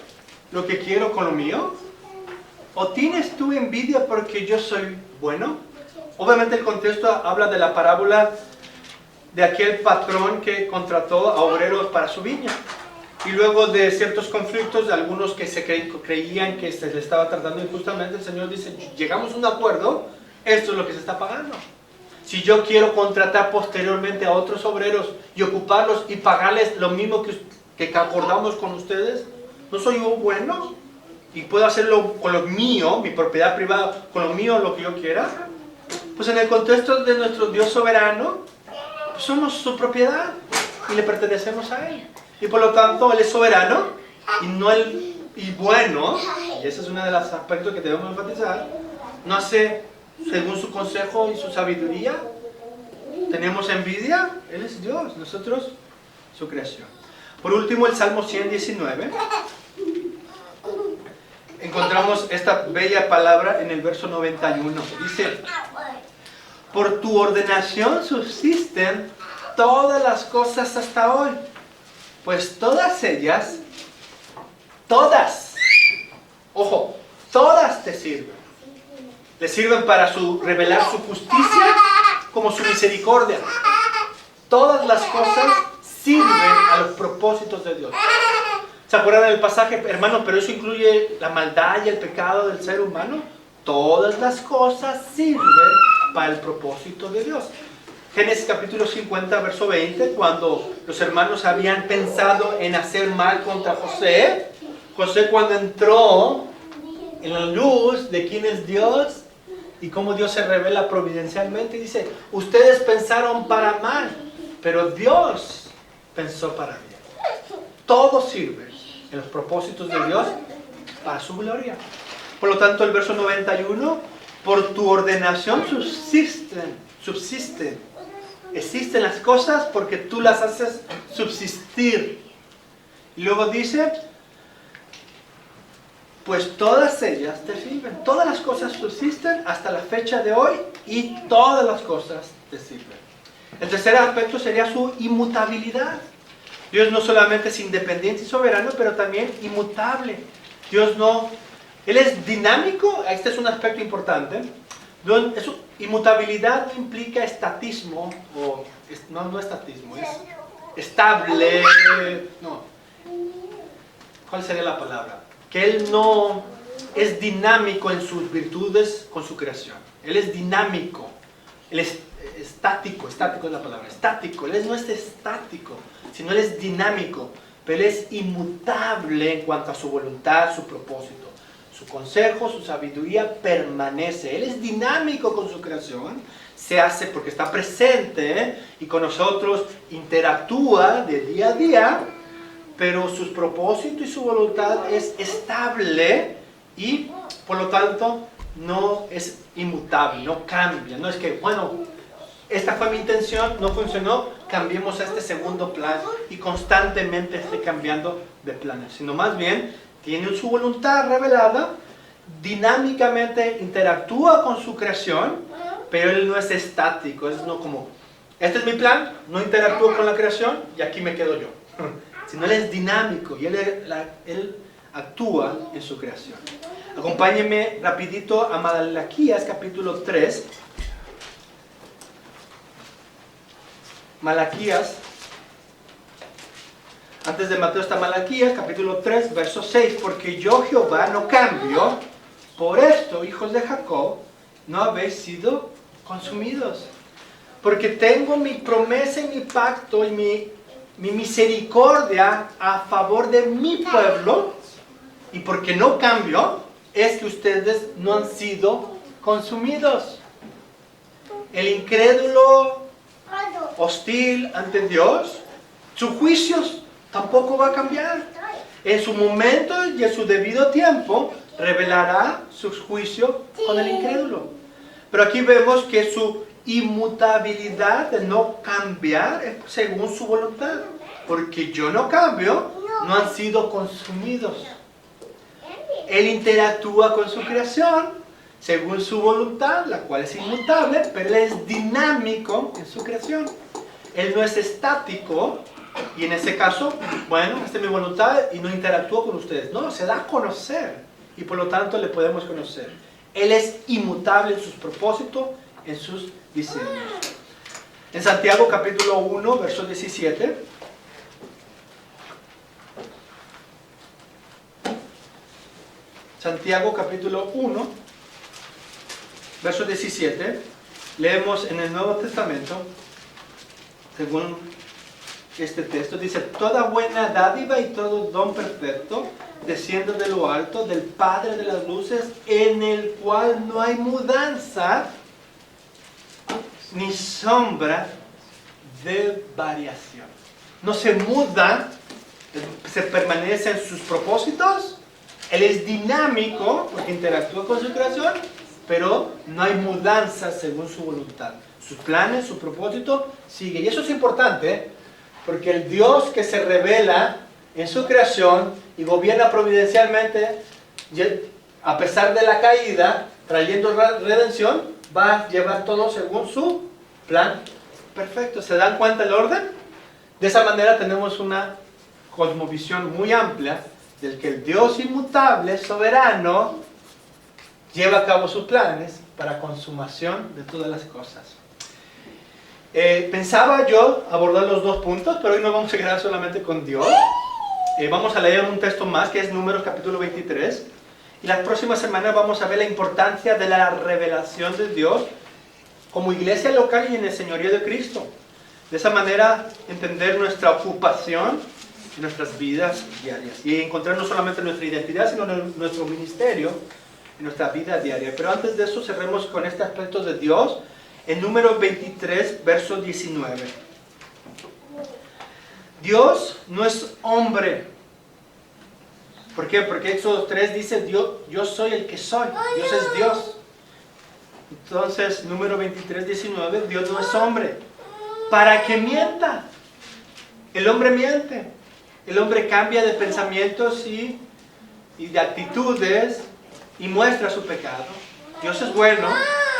lo que quiero con lo mío? ¿O tienes tú envidia porque yo soy bueno? Obviamente el contexto habla de la parábola de aquel patrón que contrató a obreros para su viña. Y luego de ciertos conflictos, de algunos que creían que se le estaba tratando injustamente, el Señor dice: llegamos a un acuerdo, esto es lo que se está pagando. Si yo quiero contratar posteriormente a otros obreros y ocuparlos y pagarles lo mismo que acordamos con ustedes, ¿no soy yo bueno? Y puedo hacerlo con lo mío, mi propiedad privada, con lo mío, lo que yo quiera. Pues en el contexto de nuestro Dios soberano, pues somos su propiedad y le pertenecemos a Él. Y por lo tanto, Él es soberano y bueno, y ese es uno de los aspectos que debemos enfatizar. No hace según su consejo y su sabiduría. ¿Tenemos envidia? Él es Dios, nosotros su creación. Por último, el Salmo 119. Encontramos esta bella palabra en el verso 91. Dice: por tu ordenación subsisten todas las cosas hasta hoy, pues todas ellas, todas, ojo, todas te sirven. Le sirven para revelar su justicia como su misericordia. Todas las cosas sirven a los propósitos de Dios. ¿Se acuerdan del pasaje, hermano? Pero eso incluye la maldad y el pecado del ser humano. Todas las cosas sirven para el propósito de Dios. Génesis capítulo 50, verso 20, cuando los hermanos habían pensado en hacer mal contra José, José cuando entró en la luz de quién es Dios y cómo Dios se revela providencialmente, dice: ustedes pensaron para mal, pero Dios pensó para bien. Todo sirve en los propósitos de Dios para su gloria. Por lo tanto, el verso 91, por tu ordenación subsisten subsisten. Existen las cosas porque tú las haces subsistir. Y luego dice, pues todas ellas te sirven. Todas las cosas subsisten hasta la fecha de hoy y todas las cosas te sirven. El tercer aspecto sería su inmutabilidad. Dios no solamente es independiente y soberano, pero también inmutable. Él es dinámico, este es un aspecto importante. Inmutabilidad no implica estatismo, no estatismo, es estable, no. ¿Cuál sería la palabra? Que Él no es dinámico en sus virtudes con su creación. Él es dinámico, Él es estático es la palabra, estático. Él no es estático, sino Él es dinámico, pero Él es inmutable en cuanto a su voluntad, su propósito. Su consejo, su sabiduría permanece. Él es dinámico con su creación, se hace porque está presente y con nosotros interactúa de día a día, pero su propósito y su voluntad es estable y por lo tanto no es inmutable, no cambia. No es que, bueno, esta fue mi intención, no funcionó, cambiemos a este segundo plan y constantemente esté cambiando de planes, sino más bien tiene su voluntad revelada, dinámicamente interactúa con su creación, pero Él no es estático, es no como, este es mi plan, no interactúo con la creación y aquí me quedo yo. Sino Él es dinámico y Él actúa en su creación. Acompáñenme rapidito a Malaquías capítulo 3. Malaquías. Antes de Mateo está Malaquías, capítulo 3, verso 6. Porque yo, Jehová, no cambio. Por esto, hijos de Jacob, no habéis sido consumidos. Porque tengo mi promesa y mi pacto y mi misericordia a favor de mi pueblo. Y porque no cambio, es que ustedes no han sido consumidos. El incrédulo, hostil ante Dios, sus juicios tampoco va a cambiar. En su momento y en su debido tiempo revelará sus juicios con el incrédulo. Pero aquí vemos que su inmutabilidad de no cambiar es según su voluntad. Porque yo no cambio, no han sido consumidos. Él interactúa con su creación según su voluntad, la cual es inmutable, pero Él es dinámico en su creación. Él no es estático. Y en ese caso, bueno, esta es mi voluntad y no interactúo con ustedes. No, se da a conocer y por lo tanto le podemos conocer. Él es inmutable en sus propósitos, en sus diseños. En Santiago capítulo 1, verso 17. Santiago capítulo 1, verso 17. Leemos en el Nuevo Testamento, según este texto, dice: toda buena dádiva y todo don perfecto desciende de lo alto, del Padre de las luces, en el cual no hay mudanza ni sombra de variación. No se muda, se permanece en sus propósitos. Él es dinámico porque interactúa con su creación, pero no hay mudanza según su voluntad. Sus planes, su propósito sigue. Y eso es importante, porque el Dios que se revela en su creación y gobierna providencialmente, a pesar de la caída, trayendo redención, va a llevar todo según su plan perfecto. ¿Se dan cuenta del orden? De esa manera tenemos una cosmovisión muy amplia del que el Dios inmutable, soberano, lleva a cabo sus planes para consumación de todas las cosas. Pensaba yo abordar los dos puntos, pero hoy nos vamos a quedar solamente con Dios. Vamos a leer un texto más que es Números capítulo 23. Y las próximas semanas vamos a ver la importancia de la revelación de Dios como iglesia local y en el señorío de Cristo. De esa manera entender nuestra ocupación en nuestras vidas diarias y encontrar no solamente nuestra identidad, sino nuestro ministerio en nuestra vida diaria. Pero antes de eso, cerremos con este aspecto de Dios en Números 23, verso 19. Dios no es hombre. ¿Por qué? Porque Éxodo 3 dice: yo soy el que soy. Dios es Dios. Entonces, número 23, 19, Dios no es hombre para que mienta. El hombre miente. El hombre cambia de pensamientos y de actitudes y muestra su pecado. Dios es bueno,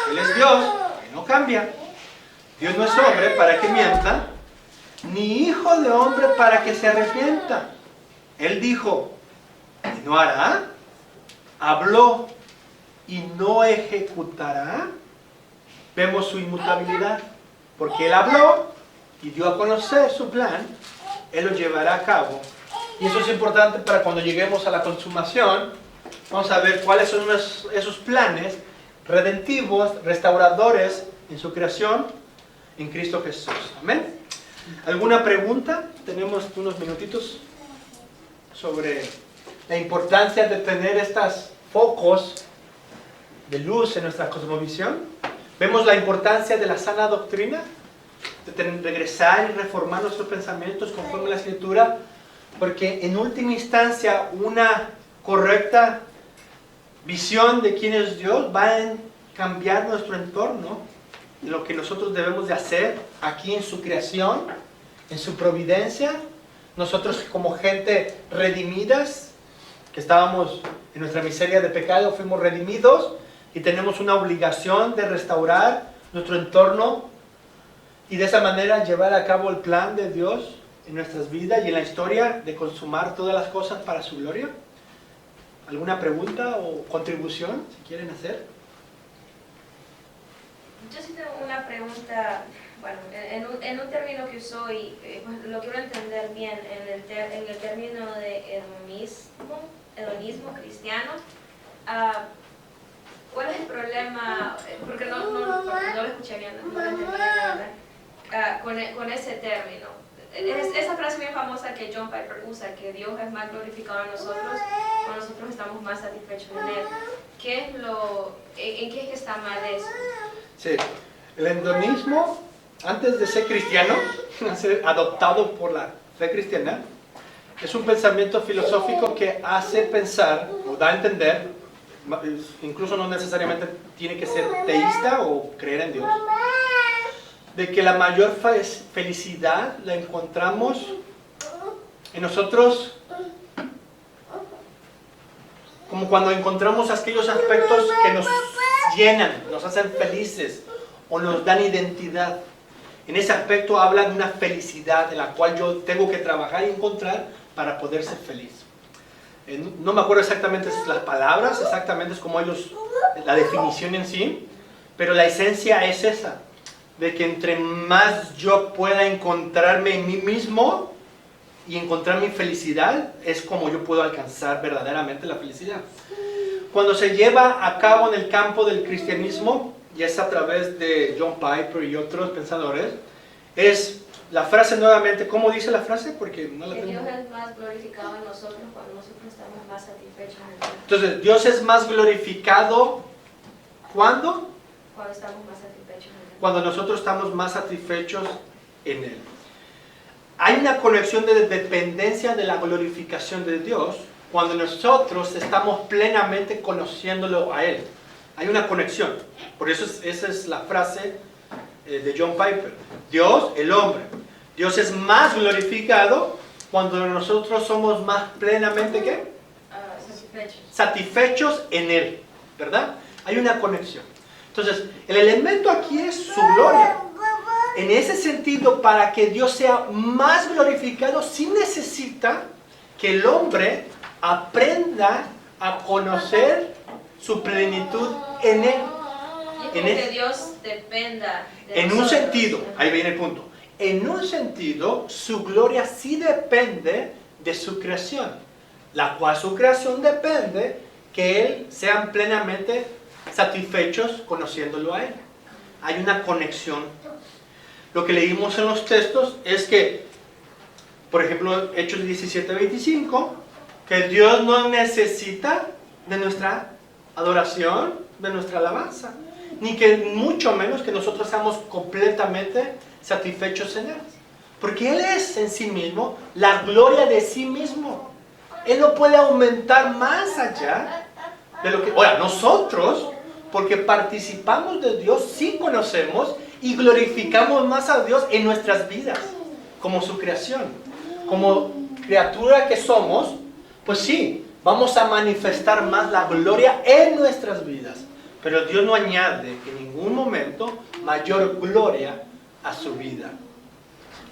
Él es Dios, Él no cambia. Dios no es hombre para que mienta, ni hijo de hombre para que se arrepienta. Él dijo, y no hará. Habló, y no ejecutará. Vemos su inmutabilidad, porque Él habló y dio a conocer su plan, Él lo llevará a cabo. Y eso es importante para cuando lleguemos a la consumación. Vamos a ver cuáles son esos planes redentivos, restauradores en su creación en Cristo Jesús. Amén. ¿Alguna pregunta? Tenemos unos minutitos sobre la importancia de tener estos focos de luz en nuestra cosmovisión. Vemos la importancia de la sana doctrina, de regresar y reformar nuestros pensamientos conforme a la Escritura, porque en última instancia una correcta visión de quién es Dios va a cambiar nuestro entorno, lo que nosotros debemos de hacer aquí en su creación, en su providencia. Nosotros como gente redimidas, que estábamos en nuestra miseria de pecado, fuimos redimidos y tenemos una obligación de restaurar nuestro entorno y de esa manera llevar a cabo el plan de Dios en nuestras vidas y en la historia de consumar todas las cosas para su gloria. ¿Alguna pregunta o contribución si quieren hacer? Yo sí tengo una pregunta, bueno, en un término que usó y pues, lo quiero entender bien, en el término de hedonismo cristiano. ¿Cuál es el problema? Porque no lo escuché bien, no lo entendí bien, con ese término. Esa frase bien famosa que John Piper usa, que Dios es más glorificado en nosotros cuando nosotros estamos más satisfechos en Él. ¿En qué es que está mal eso? Sí, el hedonismo, antes de ser cristiano, ser adoptado por la fe cristiana, es un pensamiento filosófico que hace pensar, o da a entender, incluso no necesariamente tiene que ser teísta o creer en Dios, de que la mayor felicidad la encontramos en nosotros, como cuando encontramos aquellos aspectos que nos llenan, nos hacen felices o nos dan identidad. En ese aspecto habla de una felicidad en la cual yo tengo que trabajar y encontrar para poder ser feliz. No me acuerdo exactamente las palabras, exactamente es como ellos, la definición en sí, pero la esencia es esa, de que entre más yo pueda encontrarme en mí mismo y encontrar mi felicidad, es como yo puedo alcanzar verdaderamente la felicidad. Cuando se lleva a cabo en el campo del cristianismo, y es a través de John Piper y otros pensadores, es la frase nuevamente, ¿cómo dice la frase? Porque no la Que tengo. Dios es más glorificado en nosotros cuando nosotros estamos más satisfechos en Él. Entonces, Dios es más glorificado ¿cuándo? Cuando estamos más satisfechos en Él. Cuando nosotros estamos más satisfechos en Él. Hay una conexión de dependencia de la glorificación de Dios cuando nosotros estamos plenamente conociéndolo a Él. Hay una conexión. Por eso esa es la frase de John Piper. Dios, el hombre. Dios es más glorificado cuando nosotros somos más plenamente ¿qué? Satisfechos. Satisfechos en Él. ¿Verdad? Hay una conexión. Entonces, el elemento aquí es su gloria. En ese sentido, para que Dios sea más glorificado, sí necesita que el hombre aprenda a conocer su plenitud en Él. Y es como que Dios dependa de En un nosotros. sentido, ahí viene el punto. En un sentido, su gloria sí depende de su creación, la cual su creación depende que Él sean plenamente satisfechos conociéndolo a Él. Hay una conexión. Lo que leímos en los textos es que, por ejemplo, Hechos 17:25, que Dios no necesita de nuestra adoración, de nuestra alabanza, ni que mucho menos que nosotros seamos completamente satisfechos en Él. Porque Él es en sí mismo la gloria de sí mismo. Él no puede aumentar más allá de lo que... Ahora, nosotros porque participamos de Dios, sí conocemos y glorificamos más a Dios en nuestras vidas, como su creación. Como criatura que somos, pues sí, vamos a manifestar más la gloria en nuestras vidas. Pero Dios no añade en ningún momento mayor gloria a su vida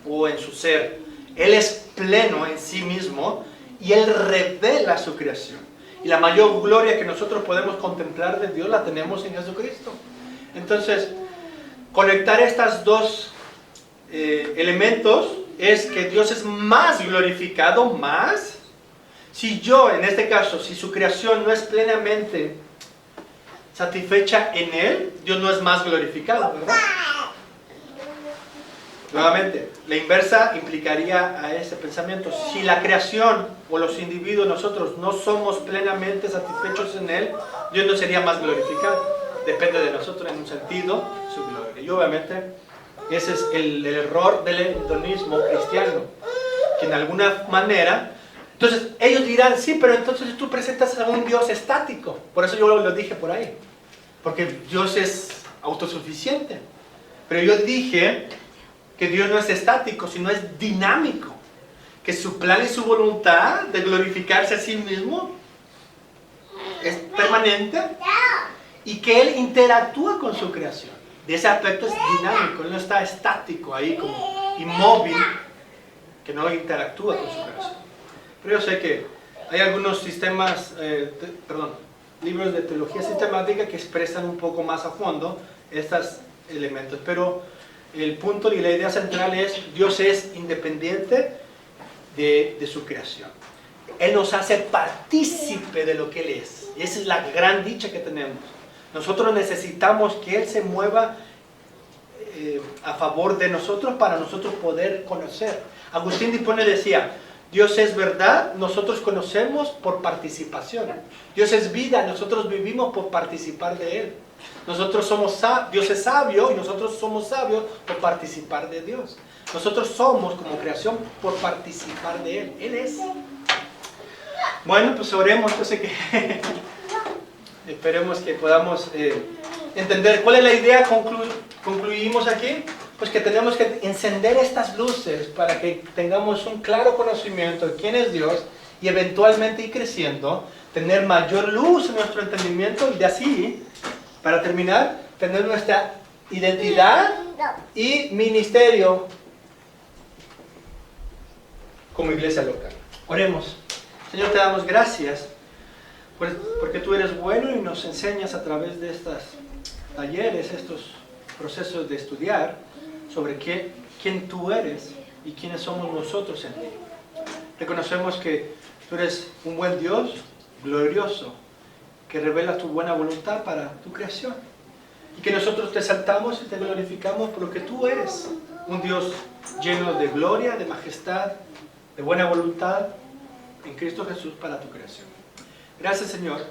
o en su ser. Él es pleno en sí mismo y Él revela su creación. Y la mayor gloria que nosotros podemos contemplar de Dios la tenemos en Jesucristo. Entonces, conectar estos dos elementos es que Dios es más glorificado, más. Si yo, en este caso, si su creación no es plenamente satisfecha en Él, Dios no es más glorificado, ¿verdad? Nuevamente, la inversa implicaría a ese pensamiento. Si la creación o los individuos, nosotros, no somos plenamente satisfechos en Él, Dios no sería más glorificado. Depende de nosotros en un sentido, su gloria. Y obviamente, ese es el error del hedonismo cristiano, que en alguna manera, entonces ellos dirán, sí, pero entonces tú presentas a un Dios estático. Por eso yo lo dije por ahí, porque Dios es autosuficiente. Pero yo dije que Dios no es estático, sino es dinámico, que su plan y su voluntad de glorificarse a sí mismo es permanente y que Él interactúa con su creación. De ese aspecto es dinámico, Él no está estático ahí como inmóvil, que no interactúa con su creación. Pero yo sé que hay algunos libros de teología sistemática que expresan un poco más a fondo estos elementos, pero el punto y la idea central es: Dios es independiente de su creación. Él nos hace partícipe de lo que Él es. Y esa es la gran dicha que tenemos. Nosotros necesitamos que Él se mueva a favor de nosotros para nosotros poder conocer. Agustín de Hipona decía: Dios es verdad, nosotros conocemos por participación. Dios es vida, nosotros vivimos por participar de Él. Dios es sabio y nosotros somos sabios por participar de Dios. Nosotros somos como creación por participar de Él. Él es. Bueno, pues oremos. Yo sé que esperemos que podamos entender cuál es la idea. Concluimos aquí. Pues que tenemos que encender estas luces para que tengamos un claro conocimiento de quién es Dios y eventualmente ir creciendo, tener mayor luz en nuestro entendimiento y de así, para terminar, tener nuestra identidad y ministerio como iglesia local. Oremos. Señor, te damos gracias porque tú eres bueno y nos enseñas a través de estos talleres, estos procesos de estudiar sobre quién tú eres y quiénes somos nosotros en ti. Reconocemos que tú eres un buen Dios, glorioso, que revela tu buena voluntad para tu creación. Y que nosotros te exaltamos y te glorificamos por lo que tú eres. Un Dios lleno de gloria, de majestad, de buena voluntad en Cristo Jesús para tu creación. Gracias, Señor,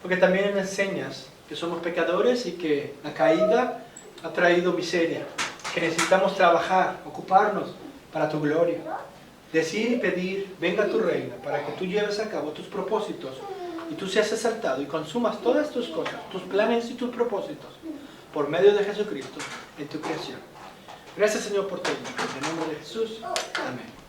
porque también me enseñas que somos pecadores y que la caída ha traído miseria. Que necesitamos trabajar, ocuparnos para tu gloria. Decir y pedir, venga tu reina, para que tú lleves a cabo tus propósitos y tú seas exaltado y consumas todas tus cosas, tus planes y tus propósitos, por medio de Jesucristo en tu creación. Gracias, Señor, por todo. En el nombre de Jesús. Amén.